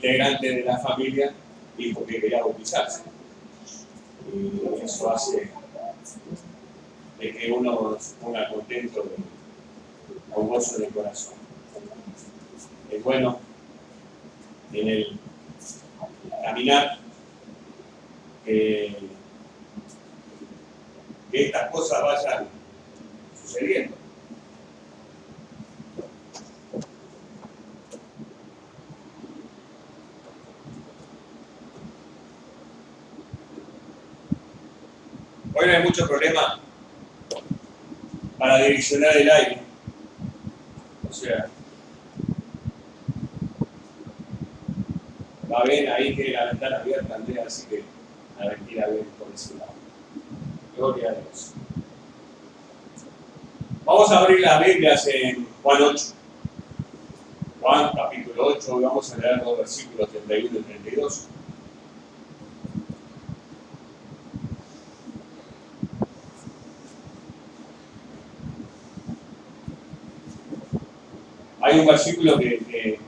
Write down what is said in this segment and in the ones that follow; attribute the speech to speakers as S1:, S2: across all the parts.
S1: integrante de la familia dijo que quería bautizarse. Y eso hace de que uno se ponga contento, con gozo en el corazón. Es bueno en el caminar que estas cosas vayan sucediendo. Hoy no hay mucho problema para direccionar el aire. O sea, va bien ahí que la ventana abierta, Andrea, así que la ventila bien por ese lado. Gloria a Dios. Vamos a abrir las Biblias en Juan 8. Juan capítulo 8, y vamos a leer los versículos 31 y 32. Hay un versículo que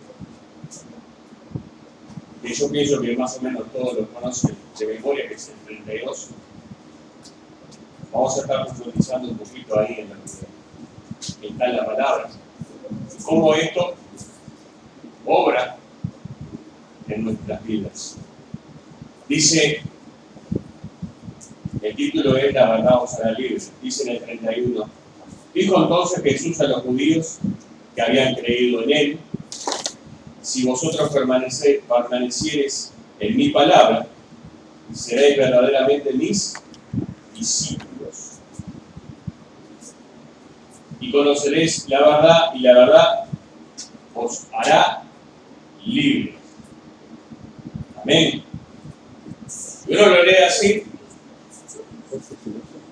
S1: yo pienso que más o menos todos lo conocen de memoria, que es el 32. Vamos a estar profundizando un poquito ahí en lo que está en la palabra. Y cómo esto obra en nuestras vidas. Dice, el título es La verdad os hará libres. Dice en el 31. Dijo entonces Jesús a los judíos que habían creído en él: si vosotros permaneciereis en mi palabra, seréis verdaderamente mis discípulos. Y conoceréis la verdad, y la verdad os hará libres. Amén. Y uno lo lee así,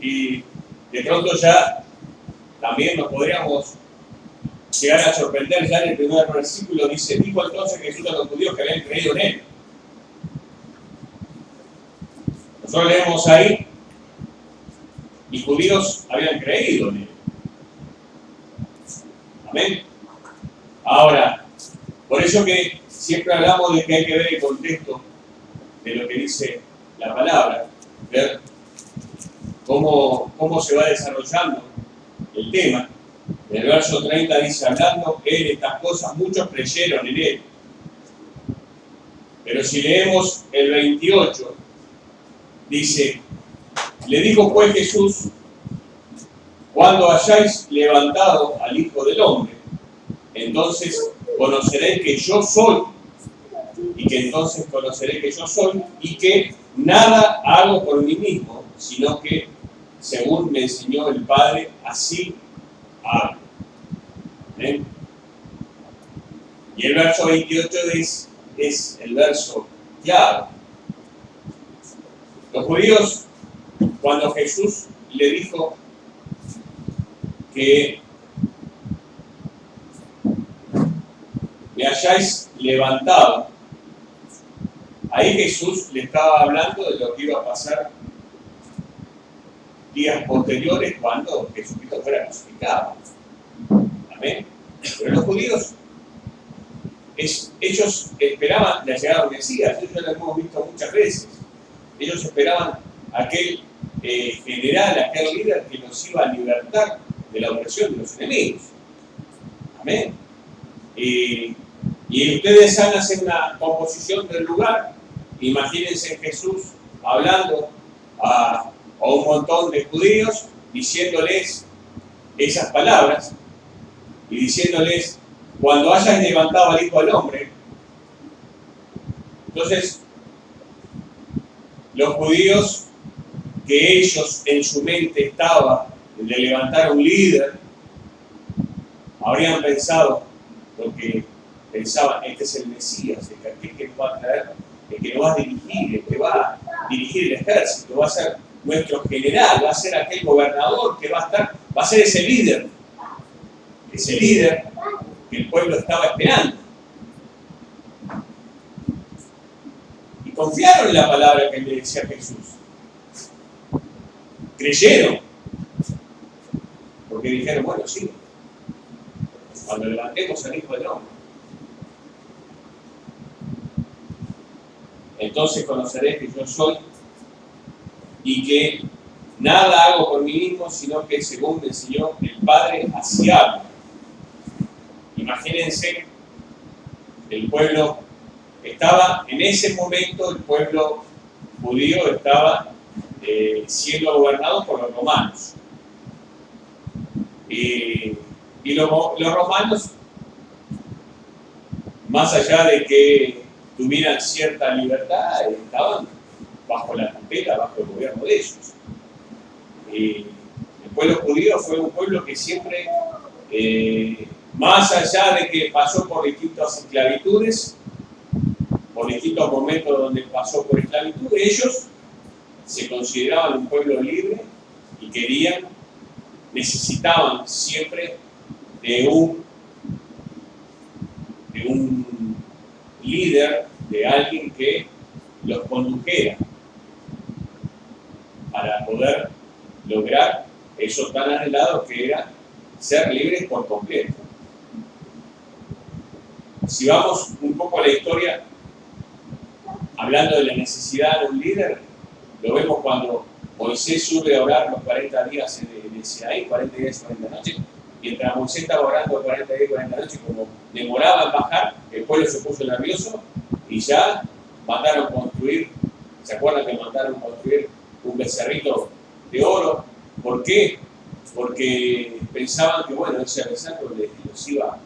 S1: y de pronto ya también nos podríamos llegar a sorprender. Ya en el primer versículo dice: dijo entonces Jesús a los judíos que habían creído en él. Nosotros leemos ahí, y judíos habían creído en él. Amén. Ahora, por eso que siempre hablamos de que hay que ver el contexto de lo que dice la palabra, ver cómo se va desarrollando el tema. En el verso 30 dice: hablando él estas cosas, muchos creyeron en él. Pero si leemos el 28, dice: le dijo pues Jesús: cuando hayáis levantado al Hijo del Hombre, entonces conoceréis que yo soy, y que entonces conoceré que yo soy, y que nada hago por mí mismo, sino que según me enseñó el Padre, así hago. ¿Ven? Y el verso 28 es el verso clave. Los judíos, cuando Jesús le dijo que me hayáis levantado, ahí Jesús le estaba hablando de lo que iba a pasar días posteriores cuando Jesucristo fuera crucificado. Amén. Pero los judíos, ellos esperaban la llegada del Mesías. Eso lo hemos visto muchas veces. Ellos esperaban aquel general, aquel líder que los iba a libertar de la opresión de los enemigos. Amén. Y ustedes van a hacer una composición del lugar. Imagínense Jesús hablando a un montón de judíos, diciéndoles esas palabras y diciéndoles: cuando hayas levantado al Hijo del Hombre. Entonces, los judíos, que ellos en su mente estaba de levantar a un líder, habrían pensado, porque pensaban: este es el Mesías, el que nos va a traer, el que nos va a dirigir, el que va a dirigir el ejército, va a ser nuestro general, va a ser aquel gobernador que va a ser ese líder que el pueblo estaba esperando. Y confiaron en la palabra que le decía Jesús. Creyeron, porque dijeron: bueno, sí, cuando levantemos al Hijo del Hombre. entonces conoceré que yo soy y que nada hago por mí mismo, sino que según me enseñó el Padre, así hablo. Imagínense, el pueblo estaba, en ese momento el pueblo judío estaba siendo gobernado por los romanos. Y los romanos, más allá de que tuvieran cierta libertad, estaban bajo la tutela, bajo el gobierno de ellos. El pueblo judío fue un pueblo que siempre, más allá de que pasó por distintas esclavitudes, por distintos momentos donde pasó por esclavitud, ellos se consideraban un pueblo libre y necesitaban siempre de un líder, de alguien que los condujera para poder lograr eso tan anhelado que era ser libres por completo. Si vamos un poco a la historia, hablando de la necesidad de un líder, lo vemos cuando Moisés sube a orar los 40 días en Sinaí, 40 días y 40 noches. Mientras Moisés estaba orando 40 días y 40 noches, como demoraba en bajar, el pueblo se puso nervioso y ya mandaron construir, ¿se acuerdan que mandaron construir un becerrito de oro? ¿Por qué? Porque pensaban que, bueno, ese becerro los iba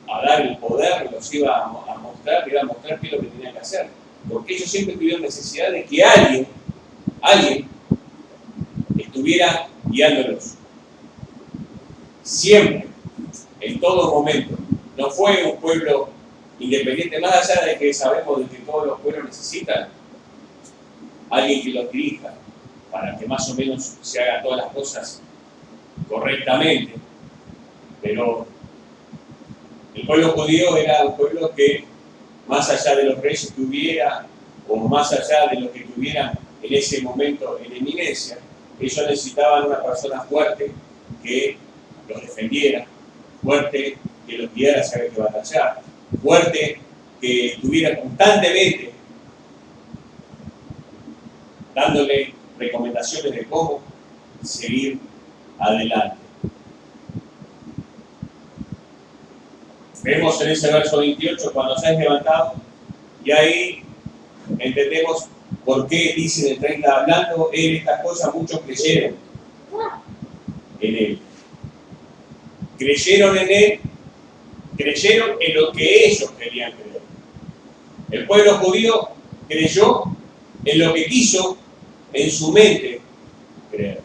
S1: a dar el poder, los iba a mostrar, qué es lo que tenían que hacer. Porque ellos siempre tuvieron necesidad de que alguien estuviera guiándolos. Siempre, en todo momento. No fue un pueblo independiente, más allá de que sabemos de que todos los pueblos necesitan alguien que los dirija, para que más o menos se hagan todas las cosas correctamente. Pero el pueblo judío era un pueblo que, más allá de los reyes que hubiera, o más allá de lo que tuvieran en ese momento en eminencia, ellos necesitaban una persona fuerte que los defendiera, fuerte que los guiara a saber que batallar, fuerte que estuviera constantemente dándole recomendaciones de cómo seguir adelante. Vemos en ese verso 28, cuando se han levantado, y ahí entendemos por qué dice en el 30, hablando él estas cosas, muchos creyeron en él. Creyeron en él, creyeron en lo que ellos querían creer. El pueblo judío creyó en lo que quiso en su mente creer.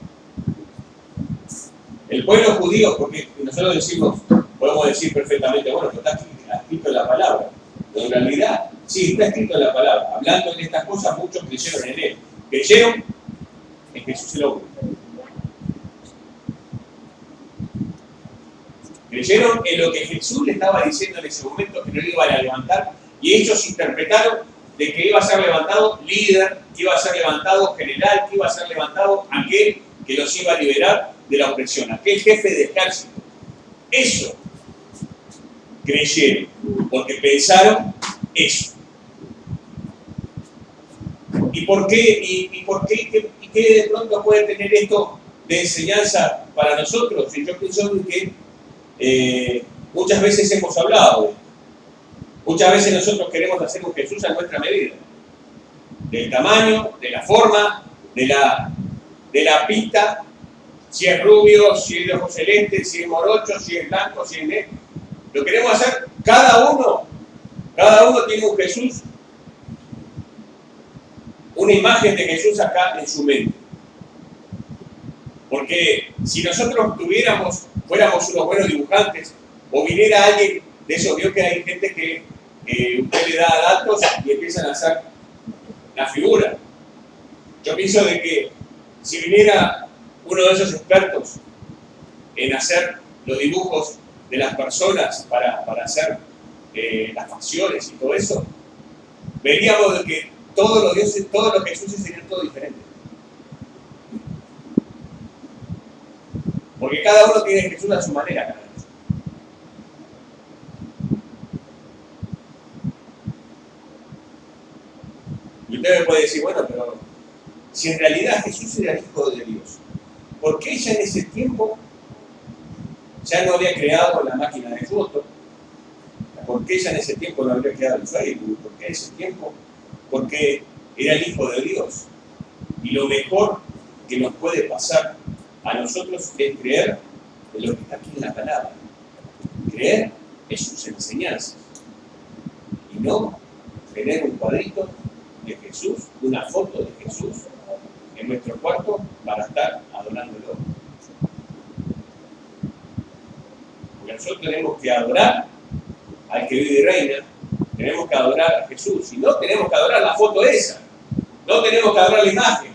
S1: El pueblo judío, porque nosotros decimos, podemos decir perfectamente, bueno, que está escrito en la palabra, pero en realidad, sí, está escrito en la palabra. Hablando de estas cosas, muchos creyeron en él. Creyeron en Jesús el hombre. Creyeron en lo que Jesús le estaba diciendo en ese momento, que no lo iban a levantar, y ellos interpretaron de que iba a ser levantado líder, que iba a ser levantado general, que iba a ser levantado aquel que los iba a liberar de la opresión, aquel jefe de ejército. Eso creyeron, porque pensaron eso. ¿Y por qué? ¿Y qué de pronto puede tener esto de enseñanza para nosotros? Y yo pienso que muchas veces hemos hablado de esto. Muchas veces nosotros queremos hacer un Jesús a nuestra medida. Del tamaño, de la forma, de la pinta, si es rubio, si es de ojos celestes, si es morocho, si es blanco, si es negro. Lo queremos hacer cada uno tiene un Jesús, una imagen de Jesús acá en su mente. Porque si nosotros fuéramos unos buenos dibujantes, o viniera alguien de eso, vio que hay gente que usted le da datos y empiezan a hacer la figura. Yo pienso de que si viniera uno de esos expertos en hacer los dibujos de las personas para hacer las facciones y todo eso, veríamos de que todos los dioses, todos los Jesús serían todo diferente. Porque cada uno tiene Jesús a su manera, cada uno. Y usted me puede decir, bueno, pero si en realidad Jesús era el Hijo de Dios, ¿por qué ya en ese tiempo ya no había creado la máquina de fotos? ¿Por qué ya en ese tiempo no había creado el Facebook? ¿Por qué en ese tiempo? Porque era el Hijo de Dios. Y lo mejor que nos puede pasar a nosotros es creer en lo que está aquí en la palabra. Creer en sus enseñanzas. Y no tener un cuadrito de Jesús, una foto de Jesús en nuestro cuarto para estar adorándolo. Porque nosotros tenemos que adorar al que vive y reina, tenemos que adorar a Jesús, y no tenemos que adorar la foto esa, no tenemos que adorar la imagen.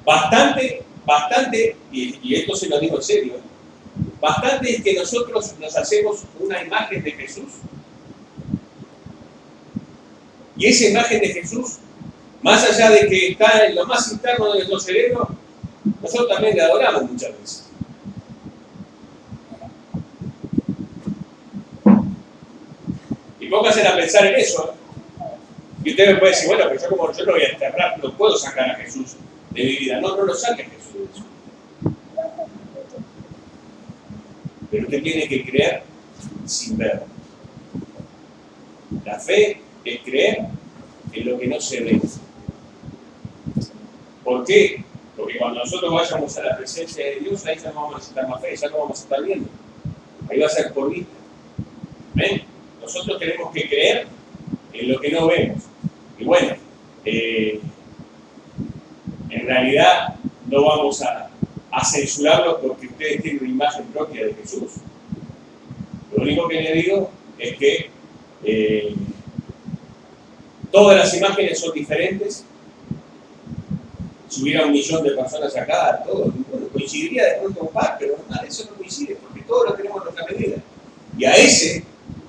S1: Bastante, y esto se lo digo en serio, bastante es que nosotros nos hacemos una imagen de Jesús, y esa imagen de Jesús, más allá de que está en lo más interno de nuestro cerebro, nosotros también le adoramos muchas veces. Y póngase a pensar en eso. Y usted me puede decir, bueno, pero yo lo voy a enterrar, no puedo sacar a Jesús de mi vida. No lo saque a Jesús de eso. Pero usted tiene que creer sin ver. La fe es creer en lo que no se ve. ¿Por qué? Porque cuando nosotros vayamos a la presencia de Dios, ahí ya no vamos a necesitar más fe, ya no vamos a estar viendo. Ahí va a ser por vista. ¿Ven? Nosotros tenemos que creer en lo que no vemos. Y bueno, en realidad no vamos a censurarlo porque ustedes tienen una imagen propia de Jesús. Lo único que le digo es que todas las imágenes son diferentes. Si hubiera 1 millón de personas acá, todo, bueno, coincidiría de pronto un par, pero nada de eso no coincide, porque todos lo tenemos en nuestra medida. Y a ese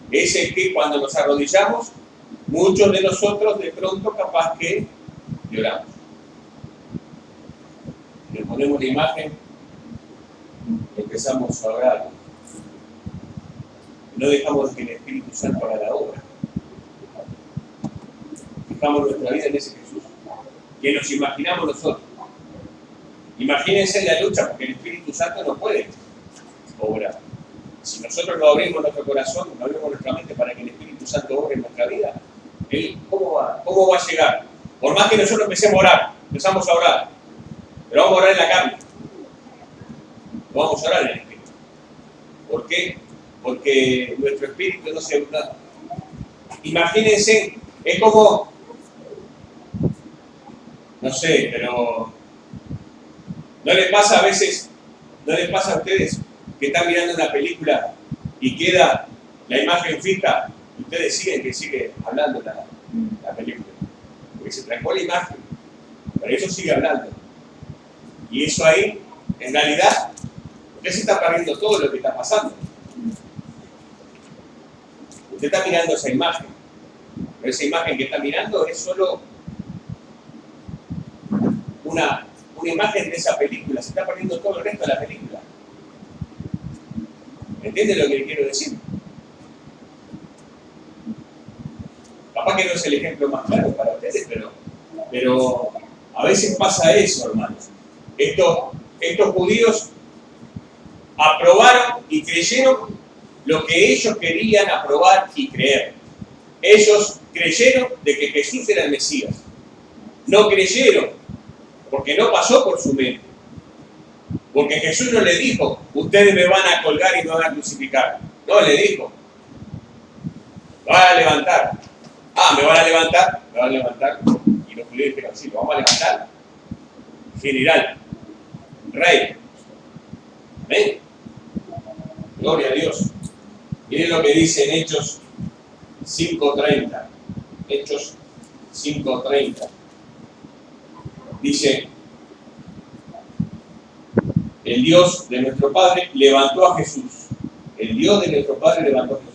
S1: que cuando nos arrodillamos, muchos de nosotros de pronto capaz que lloramos. Le ponemos la imagen y empezamos a orar. No dejamos que el Espíritu Santo haga la obra. Fijamos nuestra vida en ese Jesús, que nos imaginamos nosotros. Imagínense la lucha, porque el Espíritu Santo no puede obrar. Si nosotros no abrimos nuestro corazón, no abrimos nuestra mente para que el Espíritu Santo obre en nuestra vida, ¿él cómo va a llegar? Por más que nosotros empecemos a orar, pero vamos a orar en la carne. No vamos a orar en el Espíritu. ¿Por qué? Porque nuestro Espíritu no se... Imagínense, es como... No sé, pero... ¿No les pasa a veces, no les pasa a ustedes que están mirando una película y queda la imagen fija y ustedes sigue hablando la película? Porque se trancó la imagen, pero eso sigue hablando. Y eso ahí, en realidad, usted se está perdiendo todo lo que está pasando. Usted está mirando esa imagen, pero esa imagen que está mirando es solo una imagen de esa película, se está perdiendo todo el resto de la película. ¿Entienden lo que le quiero decir? Capaz que no es el ejemplo más claro para ustedes, pero a veces pasa eso, hermanos. Estos judíos aprobaron y creyeron lo que ellos querían aprobar y creer. Ellos creyeron de que Jesús era el Mesías. No creyeron porque no pasó por su mente. Porque Jesús no le dijo, ustedes me van a colgar y me van a crucificar. No, le dijo, me van a levantar. ¿me van a levantar? Me van a levantar. Y los judíos dijeron, sí, lo vamos a levantar. General, rey. ¿Ven? Gloria a Dios. Miren lo que dice en Hechos 5:30. Hechos 5:30. Dice, el Dios de nuestro Padre levantó a Jesús. El Dios de nuestro Padre levantó a Jesús.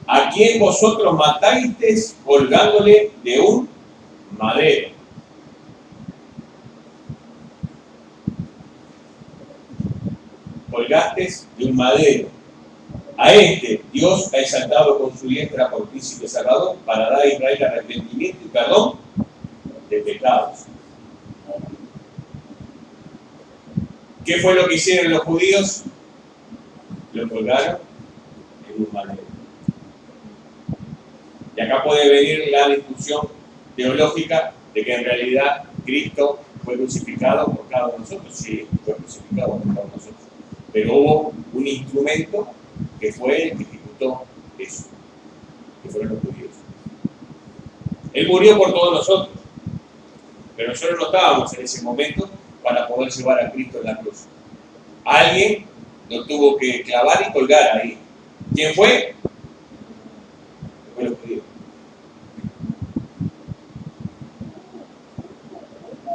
S1: A quien vosotros matasteis colgándole de un madero. Colgasteis de un madero. A este Dios ha exaltado con su diestra por príncipe salvador para dar a Israel arrepentimiento y perdón de pecados. ¿Qué fue lo que hicieron los judíos? Lo colgaron en un madero. Y acá puede venir la discusión teológica de que en realidad Cristo fue crucificado por cada uno de nosotros. Sí, fue crucificado por cada uno de nosotros. Pero hubo un instrumento que fue el que ejecutó eso, que fueron los judíos. Él murió por todos nosotros, pero nosotros no estábamos en ese momento para poder llevar a Cristo en la cruz. Alguien lo tuvo que clavar y colgar ahí. ¿Quién fue? Fue los judíos.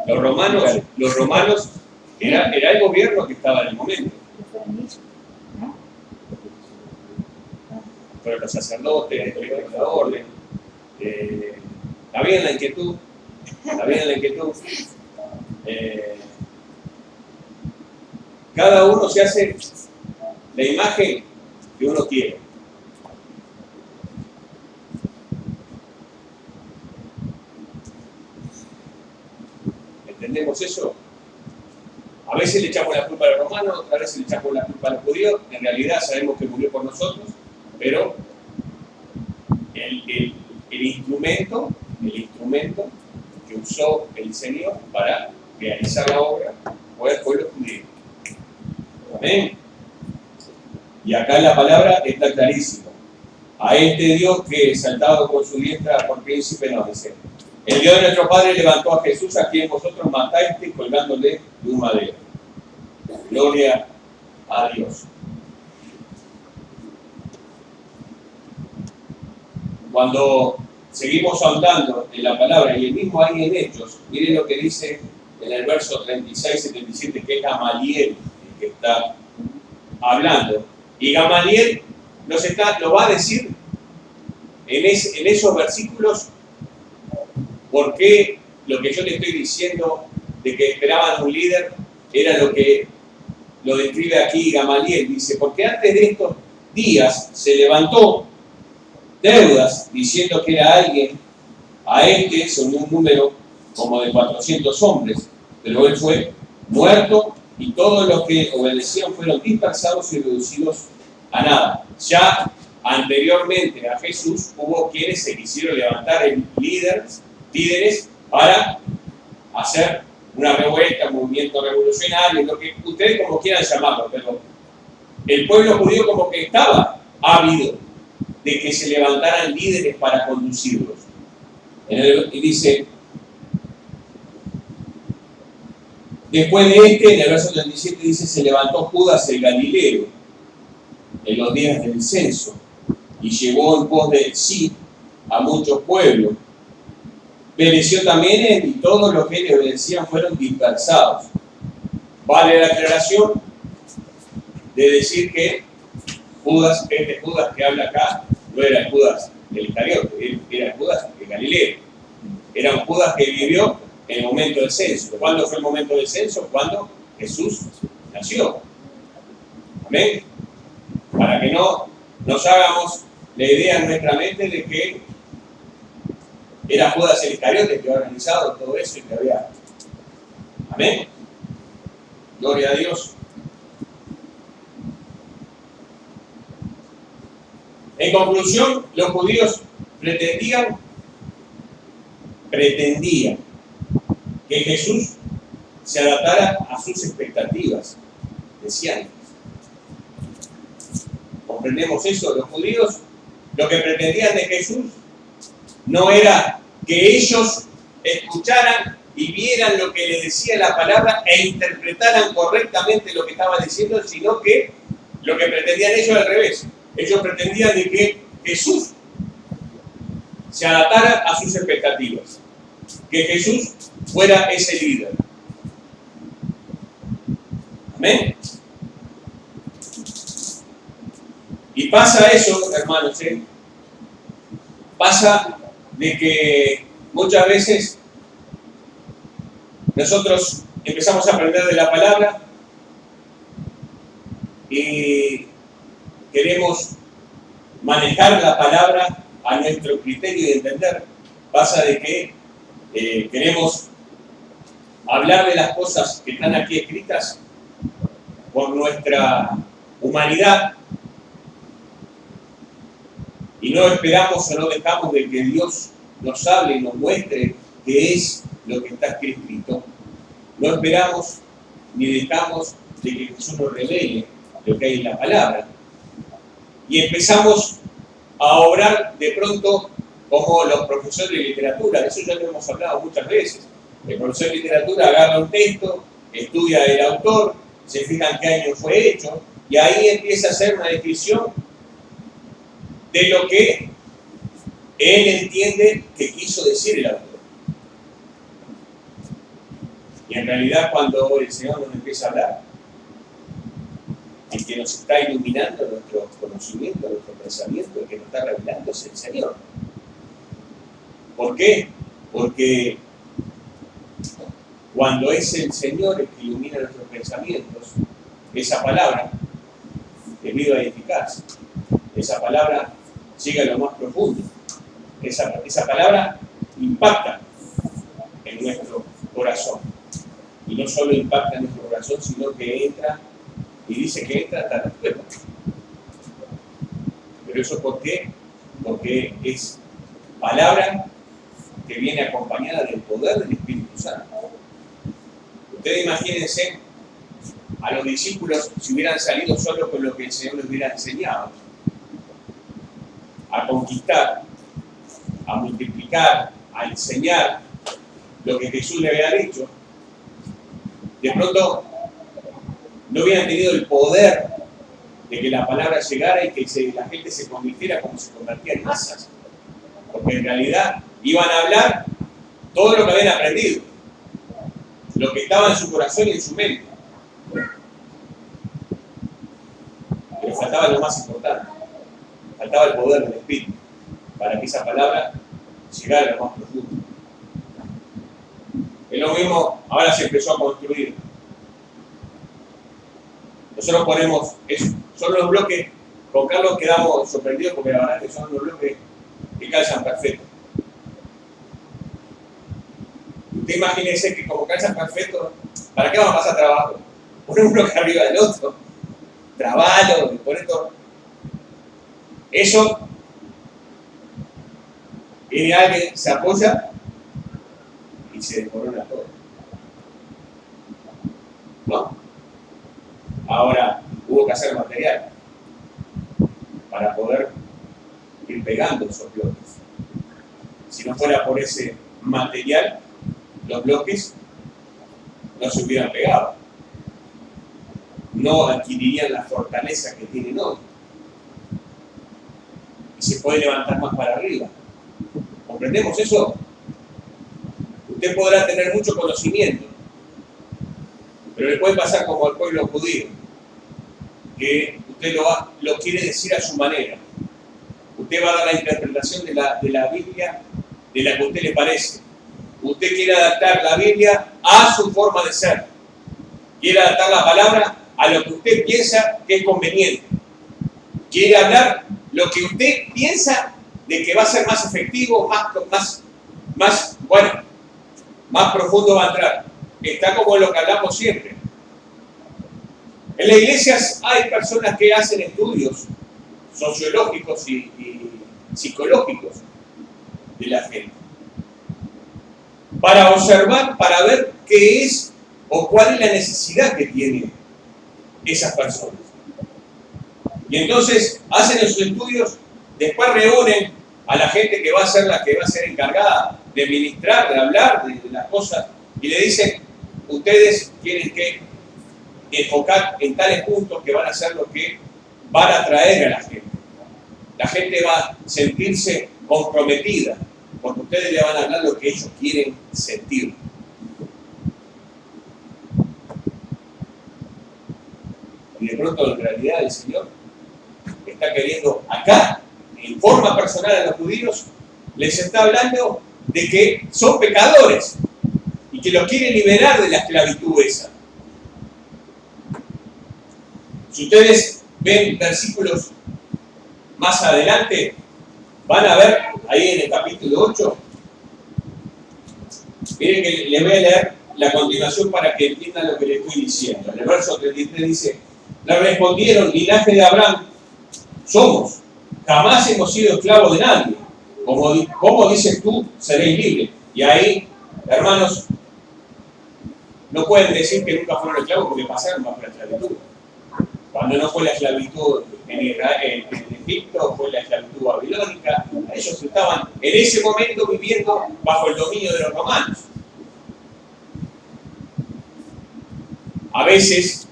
S1: Los romanos era el gobierno que estaba en el momento. Fueron los sacerdotes, la orden. ¿Está bien la inquietud? ¿Está bien la inquietud? Cada uno se hace la imagen que uno quiere. ¿Entendemos eso? A veces le echamos la culpa a los romanos, otras veces le echamos la culpa a los judíos. En realidad sabemos que murió por nosotros, pero el instrumento que usó el Señor para realizar la obra fue el pueblo judío. Amén. Y acá la palabra está clarísima. A este Dios que, exaltado con su diestra por príncipe, nos dice: el Dios de nuestro Padre levantó a Jesús, a quien vosotros mataste colgándole de un madero. Gloria a Dios. Cuando seguimos ahondando en la palabra, y el mismo ahí en Hechos, miren lo que dice en el verso 36-77, que es Gamaliel el que está hablando. Y Gamaliel lo va a decir en esos versículos, porque lo que yo le estoy diciendo de que esperaban un líder era lo que lo describe aquí Gamaliel. Dice: porque antes de estos días se levantó Teudas diciendo que era alguien, a este se unió un número como de 400 hombres, pero él fue muerto y todos los que obedecían fueron dispersados y reducidos a nada. Ya anteriormente a Jesús hubo quienes se quisieron levantar en líderes para hacer una revuelta, un movimiento revolucionario, lo que ustedes como quieran llamarlo, pero el pueblo judío como que estaba ávido de que se levantaran líderes para conducirlos. Y dice: después de en el verso 37 dice: se levantó Judas el Galileo en los días del censo y llevó en pos de sí a muchos pueblos. Pereció también él, y todos los que le obedecían fueron dispersados. Vale la aclaración de decir que Judas, este Judas que habla acá, no era el Judas del Iscariote, era el Judas de Galileo. Era un Judas que vivió en el momento del censo. ¿Cuándo fue el momento del censo? Cuando Jesús nació. Amén. Para que no nos hagamos la idea en nuestra mente de que era Judas el Iscariote que había organizado todo eso y que había... Amén. Gloria a Dios. En conclusión, los judíos pretendían que Jesús se adaptara a sus expectativas mesiánicas. ¿Comprendemos eso? Los judíos lo que pretendían de Jesús no era que ellos escucharan y vieran lo que les decía la palabra e interpretaran correctamente lo que estaba diciendo, sino que lo que pretendían ellos era al revés. Ellos pretendían de que Jesús se adaptara a sus expectativas, que Jesús fuera ese líder. Amén. Y pasa eso, hermanos, pasa de que muchas veces nosotros empezamos a aprender de la palabra y queremos manejar la palabra a nuestro criterio y entender. Pasa de que queremos hablar de las cosas que están aquí escritas por nuestra humanidad y no esperamos o no dejamos de que Dios nos hable y nos muestre qué es lo que está aquí escrito. No esperamos ni dejamos de que Jesús nos revele lo que hay en la palabra. Y empezamos a obrar de pronto como los profesores de literatura. De eso ya lo hemos hablado muchas veces. El profesor de literatura agarra un texto, estudia el autor, se fija en qué año fue hecho, y ahí empieza a hacer una descripción de lo que él entiende que quiso decir el autor. Y en realidad cuando el Señor nos empieza a hablar, el que nos está iluminando nuestro conocimiento, nuestro pensamiento, el que nos está revelando es el Señor. ¿Por qué? Porque cuando es el Señor el que ilumina nuestros pensamientos, esa palabra es viva y eficaz. Esa palabra llega a lo más profundo. Esa palabra impacta en nuestro corazón. Y no solo impacta en nuestro corazón, sino que entra, y dice que entra hasta la cuerpo. Pero eso ¿por qué? Porque es palabra que viene acompañada del poder del Espíritu Santo. Ustedes imagínense a los discípulos si hubieran salido solo con lo que el Señor les hubiera enseñado. A conquistar, a multiplicar, a enseñar lo que Jesús le había dicho. De pronto no hubieran tenido el poder de que la palabra llegara y que la gente se convirtiera como se convertía en masas. Porque en realidad iban a hablar todo lo que habían aprendido, lo que estaba en su corazón y en su mente. Pero faltaba lo más importante, faltaba el poder del Espíritu para que esa palabra llegara a lo más profundo. Es lo mismo, ahora se empezó a construir. Nosotros ponemos eso, son los bloques, con Carlos quedamos sorprendidos porque la verdad es que son los bloques que calzan perfecto. Usted imagínese que como calzan perfecto, ¿para qué vamos a pasar trabajo? Poner un bloque arriba del otro, trabalo, y poner todo. Eso, viene alguien, se apoya y se desmorona todo. ¿No? Ahora, hubo que hacer material para poder ir pegando esos bloques. Si no fuera por ese material, los bloques no se hubieran pegado. No adquirirían la fortaleza que tienen hoy. Y se puede levantar más para arriba. ¿Comprendemos eso? Usted podrá tener mucho conocimiento, pero le puede pasar como al pueblo judío, que usted lo quiere decir a su manera. Usted va a dar la interpretación de la Biblia de la que a usted le parece. Usted quiere adaptar la Biblia a su forma de ser. Quiere adaptar la palabra a lo que usted piensa que es conveniente. Quiere hablar lo que usted piensa de que va a ser más efectivo, más profundo va a entrar. Está como lo que hablamos siempre. En las iglesias hay personas que hacen estudios sociológicos y psicológicos de la gente, para observar, para ver qué es o cuál es la necesidad que tienen esas personas. Y entonces hacen esos estudios, después reúnen a la gente que va a ser la que va a ser encargada de ministrar, de hablar de las cosas, y le dicen, ustedes tienen que enfocar en tales puntos que van a ser lo que van a atraer a la gente. La gente va a sentirse comprometida, porque ustedes le van a hablar lo que ellos quieren sentir. Y de pronto, en realidad, el Señor está queriendo acá, en forma personal a los judíos, les está hablando de que son pecadores y que los quiere liberar de la esclavitud esa. Si ustedes ven versículos más adelante, van a ver ahí en el capítulo 8, Miren que les voy a leer la continuación para que entiendan lo que les estoy diciendo. En el verso 33 dice, le respondieron, linaje de Abraham somos, jamás hemos sido esclavos de nadie. Como dices tú, seréis libres. Y ahí, hermanos, no pueden decir que nunca fueron esclavos porque pasaron bajo la esclavitud. Cuando no fue la esclavitud en Israel, en Egipto, fue la esclavitud babilónica, ellos estaban en ese momento viviendo bajo el dominio de los romanos. A veces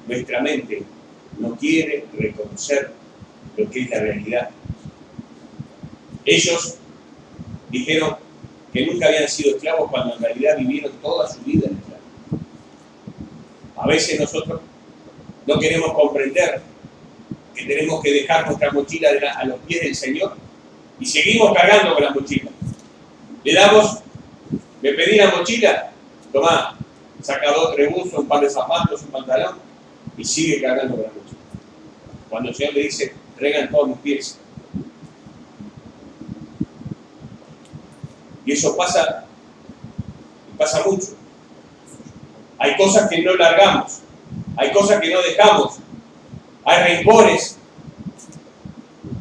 S1: nuestra mente no quiere reconocer lo que es la realidad. Ellos dijeron que nunca habían sido esclavos cuando en realidad vivieron toda su vida en esclavos. A veces nosotros no queremos comprender que tenemos que dejar nuestra mochila a los pies del Señor y seguimos cargando con la mochila. Le damos, me pedí la mochila, tomá, saca 2, 3 buzos, un par de zapatos, un pantalón y sigue cargando con la mochila. Cuando el Señor le dice, traigan todos mis pies. Y eso pasa mucho. Hay cosas que no largamos, hay cosas que no dejamos, hay rencores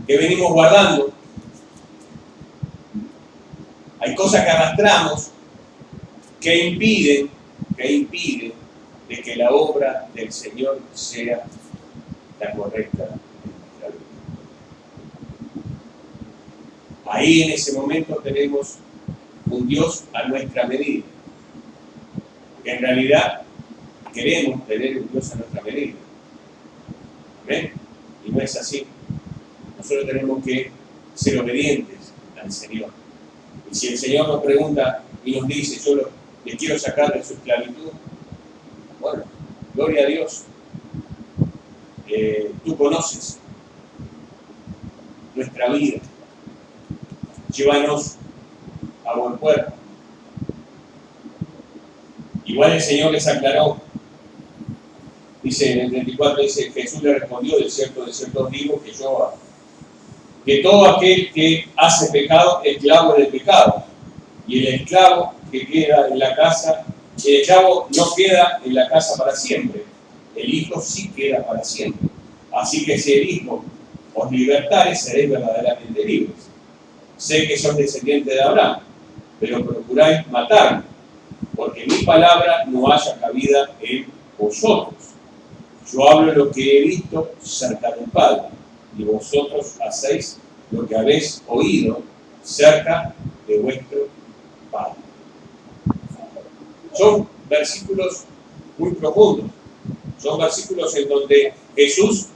S1: que venimos guardando, hay cosas que arrastramos que impiden de que la obra del Señor sea la correcta en nuestra vida. Ahí en ese momento tenemos un Dios a nuestra medida, que en realidad queremos tener un Dios a nuestra medida. ¿Ven? Y no es así. Nosotros tenemos que ser obedientes al Señor. Y si el Señor nos pregunta y nos dice, yo le quiero sacar de su esclavitud, bueno, gloria a Dios. Tú conoces nuestra vida. Llévanos a buen puerto. Igual el Señor les aclaró. Dice en el 34, dice, Jesús le respondió, de cierto os digo que todo aquel que hace pecado, esclavo del pecado. Y el esclavo que queda en la casa, el esclavo no queda en la casa para siempre. El Hijo sí queda para siempre. Así que si el Hijo os libertare, seréis verdaderamente libres. Sé que sois descendientes de Abraham, pero procuráis matarme, porque mi palabra no haya cabida en vosotros. Yo hablo lo que he visto cerca del Padre, y vosotros hacéis lo que habéis oído cerca de vuestro Padre. Son versículos muy profundos. Son versículos en donde Jesús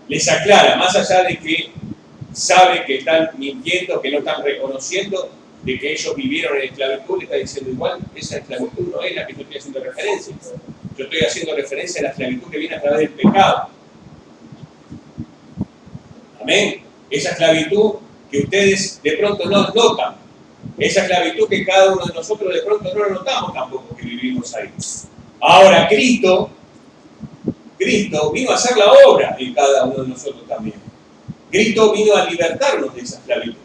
S1: les aclara, más allá de que sabe que están mintiendo, que no están reconociendo de que ellos vivieron en esclavitud, le está diciendo igual, esa esclavitud no es la que yo estoy haciendo referencia. Yo estoy haciendo referencia a la esclavitud que viene a través del pecado. Amén. Esa esclavitud que ustedes de pronto no notan. Esa esclavitud que cada uno de nosotros de pronto no lo notamos tampoco, que vivimos ahí. Ahora, Cristo vino a hacer la obra en cada uno de nosotros también. Cristo vino a libertarnos de esa esclavitud.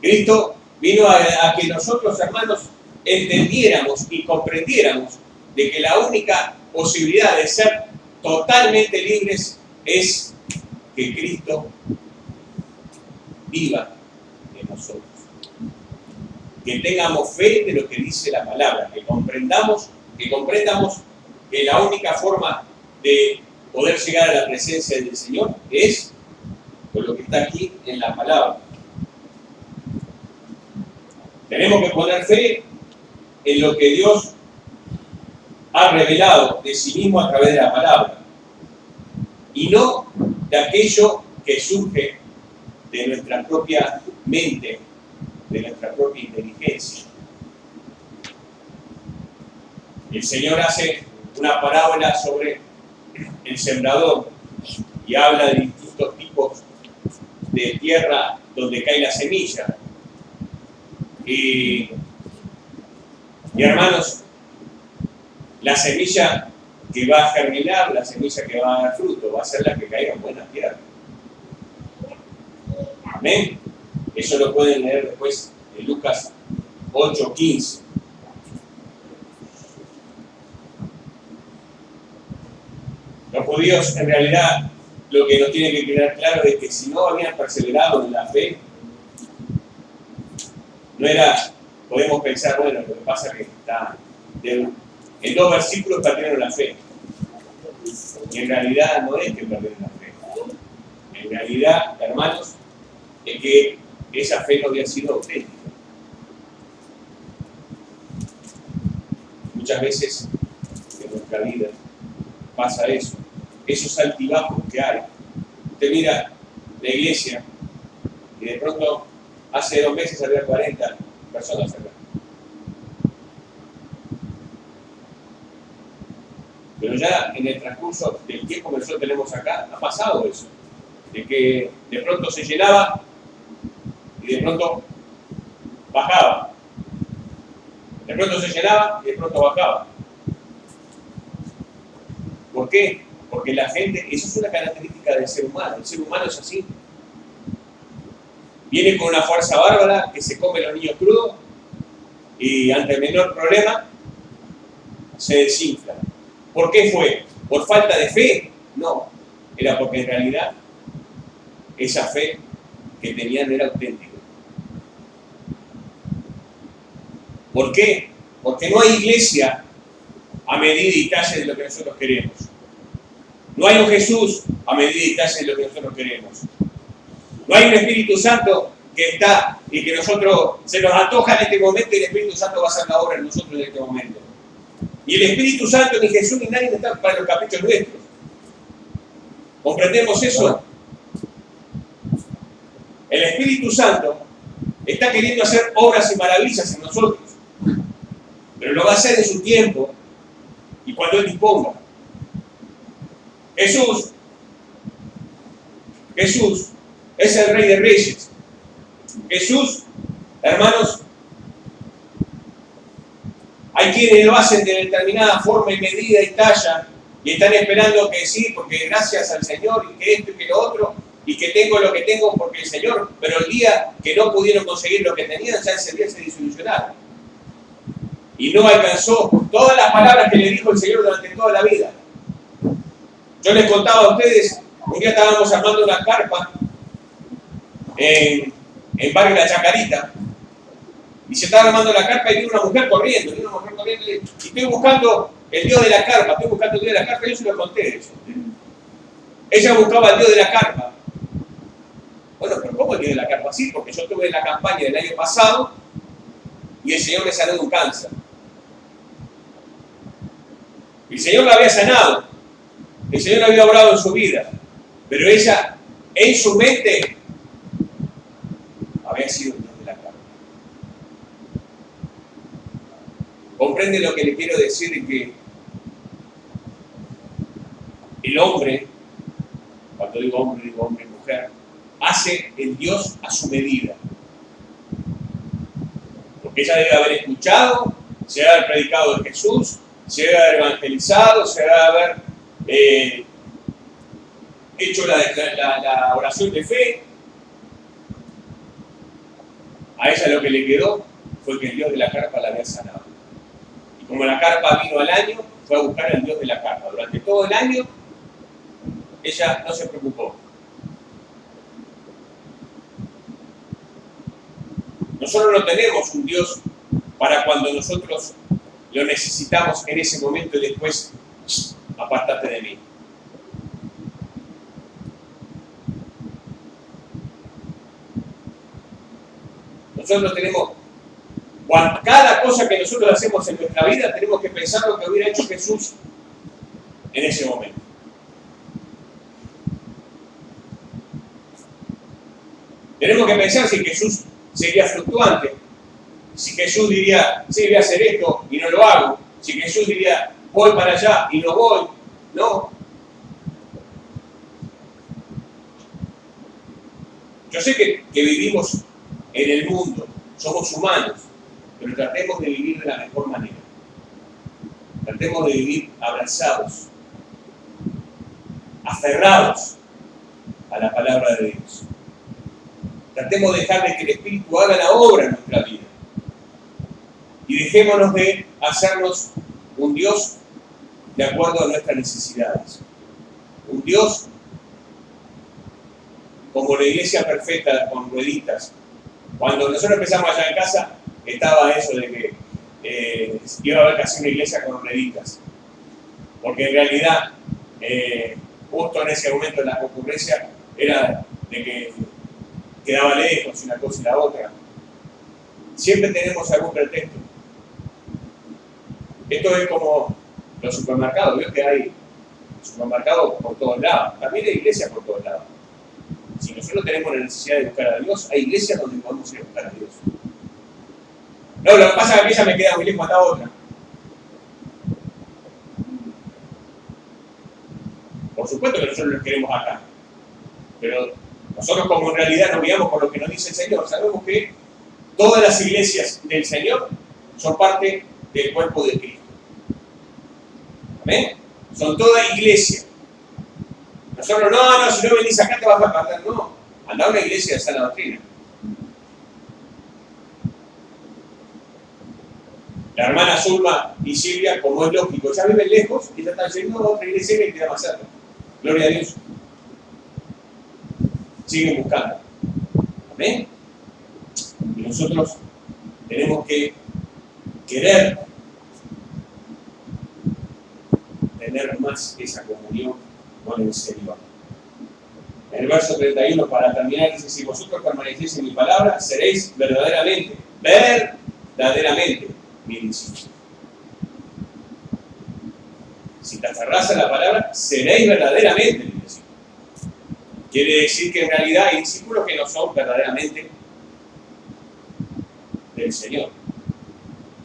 S1: Cristo vino a que nosotros, hermanos, entendiéramos y comprendiéramos de que la única posibilidad de ser totalmente libres es que Cristo viva en nosotros. Que tengamos fe de lo que dice la palabra, que comprendamos que la única forma de poder llegar a la presencia del Señor es por lo que está aquí en la palabra. Tenemos que poner fe en lo que Dios ha revelado de sí mismo a través de la palabra y no de aquello que surge de nuestra propia mente, de nuestra propia inteligencia. El Señor hace una parábola sobre el sembrador y habla de distintos tipos de tierra donde cae la semilla. Y hermanos, la semilla que va a germinar, la semilla que va a dar fruto, va a ser la que caiga en buena tierra. Amén. Eso lo pueden leer después en Lucas 8:15. Los judíos, en realidad, lo que nos tiene que quedar claro es que si no habían perseverado en la fe, no era, podemos pensar, bueno, lo que pasa es que está, en 2 versículos perdieron la fe. Y en realidad no es que perdieron la fe. En realidad, hermanos, es que esa fe no había sido auténtica. Muchas veces en nuestra vida pasa eso, esos altibajos que hay. Usted mira la iglesia y de pronto hace 2 meses había 40 personas acá. Pero ya en el transcurso del tiempo que nosotros tenemos acá, ha pasado eso. De que de pronto se llenaba y de pronto bajaba. De pronto se llenaba y de pronto bajaba. ¿Por qué? Porque la gente, eso es una característica del ser humano. El ser humano es así. Viene con una fuerza bárbara que se come los niños crudos y ante el menor problema se desinfla. ¿Por qué fue? ¿Por falta de fe? No, era porque en realidad esa fe que tenían era auténtica. ¿Por qué? Porque no hay iglesia a medida y talla de lo que nosotros queremos. No hay un Jesús a medida y talla de lo que nosotros queremos. No hay un Espíritu Santo que está y que nosotros se nos antoja en este momento y el Espíritu Santo va a hacer la obra en nosotros en este momento. Y el Espíritu Santo, ni Jesús, ni nadie está para los caprichos nuestros. ¿Comprendemos eso? El Espíritu Santo está queriendo hacer obras y maravillas en nosotros, pero lo va a hacer en su tiempo y cuando Él disponga. Jesús es el Rey de Reyes. Jesús, hermanos, hay quienes lo hacen de determinada forma y medida y talla y están esperando que sí, porque gracias al Señor y que esto y que lo otro y que tengo lo que tengo porque el Señor, pero el día que no pudieron conseguir lo que tenían, ya ese día se desilusionaron. Y no alcanzó todas las palabras que le dijo el Señor durante toda la vida. Yo les contaba a ustedes, un día estábamos armando una carpa en Barrio La Chacarita, y se estaba armando la carpa y vino una mujer corriendo, y estoy buscando el Dios de la carpa, yo se lo conté eso. Ella buscaba al Dios de la carpa. Bueno, pero ¿cómo el Dios de la carpa? Sí, porque yo estuve en la campaña del año pasado y el Señor me sanó de un cáncer. El Señor la había sanado, el Señor había obrado en su vida, pero ella, en su mente, había sido el Dios de la carpa. ¿Comprende lo que le quiero decir? De que el hombre, cuando digo hombre y mujer, hace el Dios a su medida. Porque ella debe haber escuchado, se debe haber predicado de Jesús, se debe haber evangelizado, se debe haber hecho la oración de fe. A ella lo que le quedó fue que el Dios de la carpa la había sanado. Y como la carpa vino al año, fue a buscar al Dios de la carpa. Durante todo el año, ella no se preocupó. Nosotros no tenemos un Dios para cuando nosotros lo necesitamos en ese momento y después, apártate de mí. Nosotros tenemos, cada cosa que nosotros hacemos en nuestra vida, tenemos que pensar lo que hubiera hecho Jesús en ese momento. Tenemos que pensar si Jesús sería fluctuante, si Jesús diría, sí, voy a hacer esto y no lo hago, si Jesús diría, voy para allá y no voy, no. Yo sé que vivimos en el mundo, somos humanos, pero tratemos de vivir de la mejor manera. Tratemos de vivir abrazados, aferrados a la palabra de Dios. Tratemos de dejar de que el Espíritu haga la obra en nuestra vida. y dejémonos de hacernos un Dios de acuerdo a nuestras necesidades. Un Dios como la iglesia perfecta con rueditas. Cuando nosotros empezamos allá en casa, estaba eso de que iba a haber casi una iglesia con rueditas. Porque en realidad, justo en ese momento la concurrencia era de que quedaba lejos una cosa y la otra. Siempre tenemos algún pretexto. Esto es como los supermercados. Veo que hay supermercados por todos lados. También hay iglesias por todos lados. Si nosotros tenemos la necesidad de buscar a Dios, hay iglesias donde podemos ir a buscar a Dios. No, lo que pasa es que ella me queda muy lejos hasta otra. Por supuesto que nosotros los queremos acá. Pero nosotros, como en realidad nos guiamos por lo que nos dice el Señor, sabemos que todas las iglesias del Señor son parte del cuerpo de Cristo. ¿Amén? Son toda iglesia. Nosotros, no, si no venís acá te vas a perder. No, anda a una iglesia de sana doctrina. La hermana Zulma y Silvia, como es lógico, ya viven lejos y ya están yendo a otra iglesia que queda más cerca. Gloria a Dios. Siguen buscando. Amén. Y nosotros tenemos que querer tener más esa comunión con el Señor. En el verso 31, para terminar, dice: si vosotros permanecéis en mi palabra, seréis verdaderamente mi discípulos. Si te aferrás a la palabra, seréis verdaderamente mi discípulos. Quiere decir que en realidad hay discípulos que no son verdaderamente del Señor.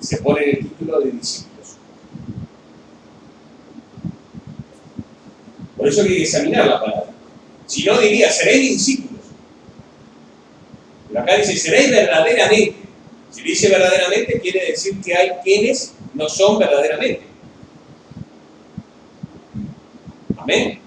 S1: Se pone en el título de discípulos. Por eso hay que examinar la palabra. Si no, diría, seréis discípulos. Pero acá dice, seréis verdaderamente. Si dice verdaderamente, quiere decir que hay quienes no son verdaderamente. Amén.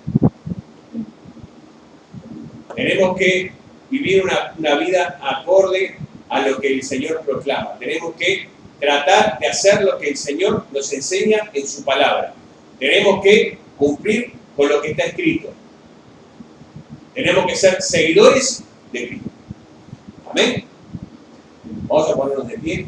S1: Tenemos que vivir una vida acorde a lo que el Señor proclama. Tenemos que tratar de hacer lo que el Señor nos enseña en su palabra. Tenemos que cumplir con lo que está escrito. Tenemos que ser seguidores de Cristo. Amén. Vamos a ponernos de pie.